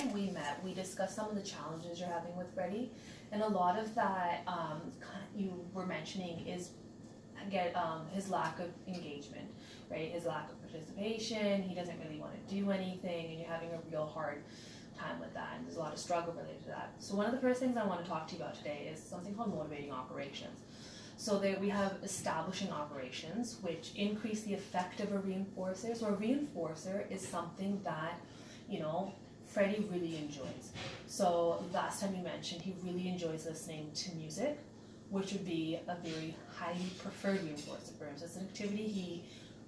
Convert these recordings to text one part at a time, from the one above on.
time we met, we discussed some of the challenges you're having with Freddie, and a lot of that you were mentioning is his lack of engagement, right? His lack of participation. He doesn't really want to do anything, and you're having a real hard time with that, and there's a lot of struggle related to that. So one of the first things I want to talk to you about today is something called motivating operations. So there we have establishing operations, which increase the effect of a reinforcer. So a reinforcer is something that, Freddie really enjoys. So last time you mentioned he really enjoys listening to music, which would be a very highly preferred reinforcer for him. So it's an activity he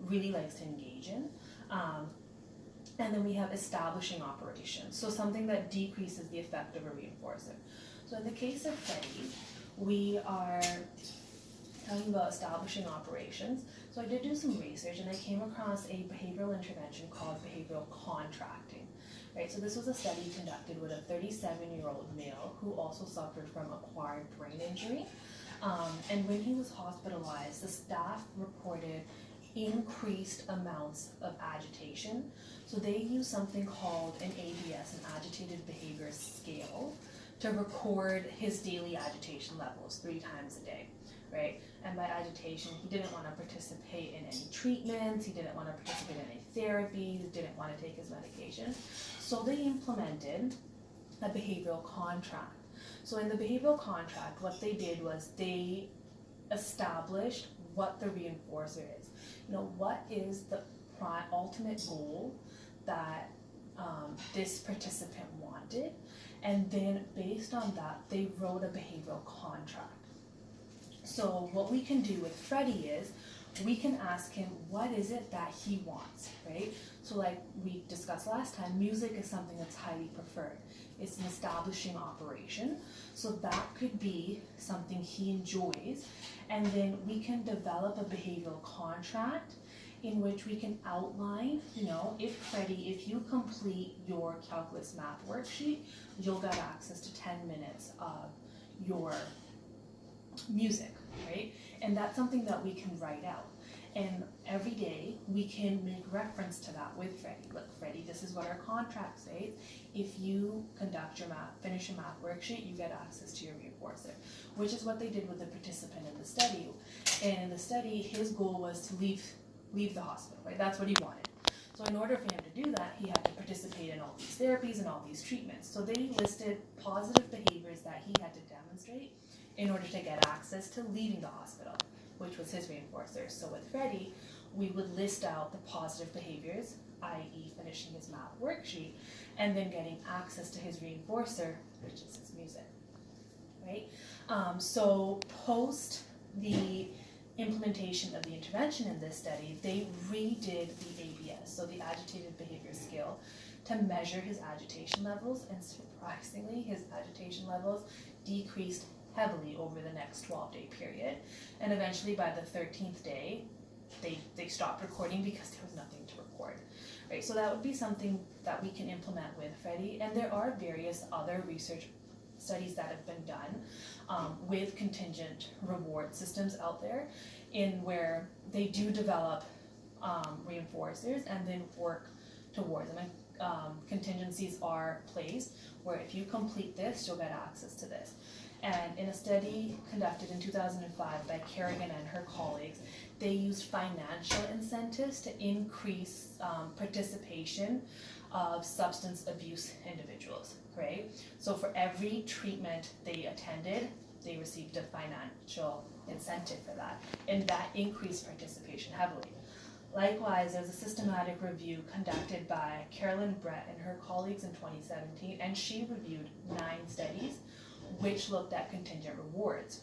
really likes to engage in. And then we have establishing operations, so something that decreases the effect of a reinforcer. So in the case of Freddie, we are talking about establishing operations. So I did do some research and I came across a behavioral intervention called behavioral contracting. Right, so this was a study conducted with a 37-year-old male who also suffered from acquired brain injury. And when he was hospitalized, the staff reported increased amounts of agitation. So they used something called an ABS, an agitated behavior scale, to record his daily agitation levels 3 times a day, right? And by agitation, he didn't want to participate in any treatments, he didn't want to participate in any therapy, he didn't want to take his medication. So they implemented a behavioral contract. So in the behavioral contract, what they did was they established what the reinforcer is. What is the ultimate goal that this participant wanted, and then based on that, they wrote a behavioral contract. So what we can do with Freddie is we can ask him, what is it that he wants, right? So like we discussed last time, music is something that's highly preferred. It's an establishing operation. So that could be something he enjoys. And then we can develop a behavioral contract in which we can outline, if you complete your calculus math worksheet, you'll get access to 10 minutes of your music, right? And that's something that we can write out. And every day we can make reference to that with Freddie. Look, Freddie, this is what our contract says. If you finish your math worksheet, you get access to your reinforcer, which is what they did with the participant in the study. And in the study, his goal was to leave the hospital, right? That's what he wanted. So in order for him to do that, he had to participate in all these therapies and all these treatments. So they listed positive behaviors that he had to demonstrate in order to get access to leaving the hospital, which was his reinforcer. So with Freddie, we would list out the positive behaviors, i.e. finishing his math worksheet, and then getting access to his reinforcer, which is his music, right? So post the implementation of the intervention in this study, they redid the ABS, so the agitated behavior scale, to measure his agitation levels, and surprisingly, his agitation levels decreased heavily over the next 12-day period, and eventually by the 13th day, they stopped recording because there was nothing to record, right? So that would be something that we can implement with Freddie, and there are various other research studies that have been done with contingent reward systems out there, in where they do develop reinforcers and then work towards them. And contingencies are placed where if you complete this, you'll get access to this. And in a study conducted in 2005 by Kerrigan and her colleagues, they used financial incentives to increase participation of substance abuse individuals, right? So for every treatment they attended, they received a financial incentive for that, and that increased participation heavily. Likewise, there's a systematic review conducted by Carolyn Brett and her colleagues in 2017, and she reviewed 9 studies which looked at contingent rewards,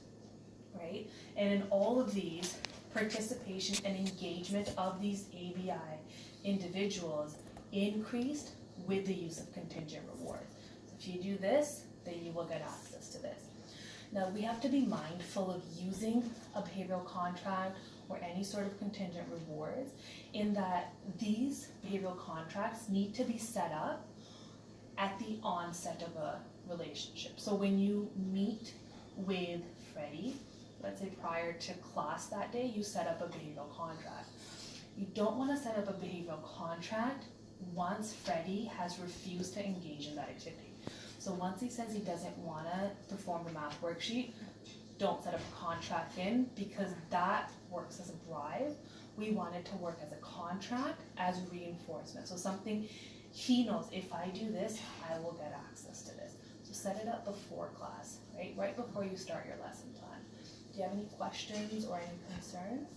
right? And in all of these, participation and engagement of these ABI individuals increased with the use of contingent rewards. So if you do this, then you will get access to this. Now, we have to be mindful of using a behavioral contract or any sort of contingent rewards, in that these behavioral contracts need to be set up at the onset of a relationship. So when you meet with Freddie, let's say prior to class that day, you set up a behavioral contract. You don't want to set up a behavioral contract once Freddie has refused to engage in that activity. So once he says he doesn't want to perform the math worksheet, don't set up a contract in, because that works as a bribe. We want it to work as a contract, as reinforcement. So something he knows, if I do this, I will get access to this. So set it up before class, right? Right before you start your lesson plan. Do you have any questions or any concerns?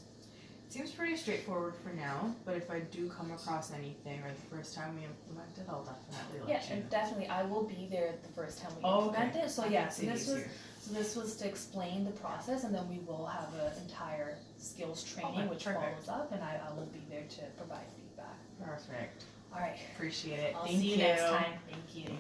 Seems pretty straightforward for now, but if I do come across anything or the first time we implement it, I'll definitely let Yeah, you and know. definitely I will be there the first time we Oh, implement okay. it. So I yeah, can so see this these was here. so this was to explain the process, and then we will have an entire skills training Okay, which perfect. follows up, and I will be there to provide feedback. Perfect. All right, Appreciate it. I'll Thank see you next time. Thank you.